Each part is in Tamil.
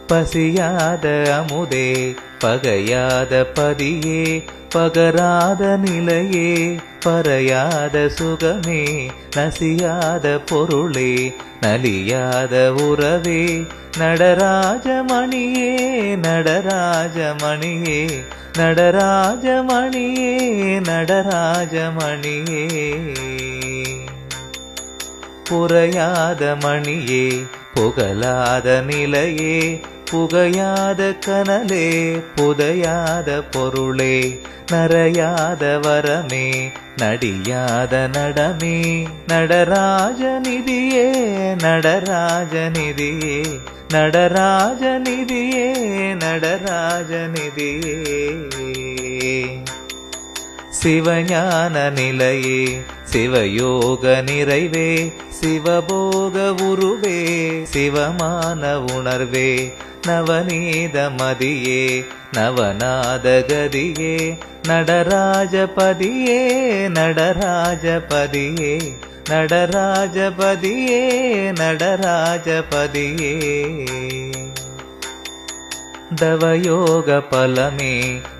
பசியாத அமுதே பகையாத பதியே பகராத நிலையே பறையாத சுகமே நசியாத பொருளே நலியாத உறவே நடராஜமணியே நடராஜமணியே நடராஜமணியே நடராஜமணியே புறையாத மணியே புகழாத நிலையே புகையாத கனலே புதையாத பொருளே நரையாத வரமே நடியாத நடமே நடராஜநிதியே நடராஜநிதியே நடராஜநிதியே நடராஜநிதியே சிவஞான நிலையே சிவயோக நிறைவே சிவபோக உருவே சிவமான உணர்வே நவநீத மதியே நவநாத கதியே நடராஜபதியே நடராஜபதியே நடராஜபதியே நடராஜபதியே தவயோக பலமே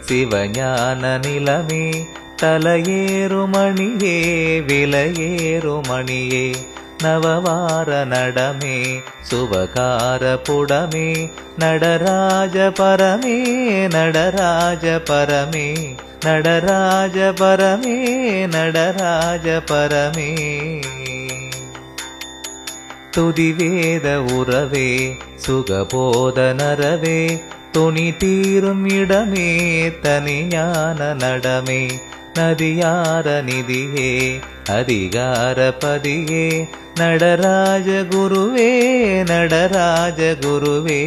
சிவஞான நிலமே தலையேறுமணியே விலையேறுமணியே நவவார நடமே சுபகார புடமே நடராஜ பரமே நடராஜ பரமே நடராஜ பரமே நடராஜ பரமே துதிவேத உறவே சுகபோத நரவே துணி தீரும் இடமே தனிஞான நடமே நதியார நிதியே அதிகார பதியே நடராஜ குருவே நடராஜ குருவே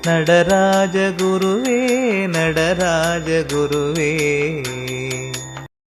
நடராஜ குருவே நடராஜ குருவே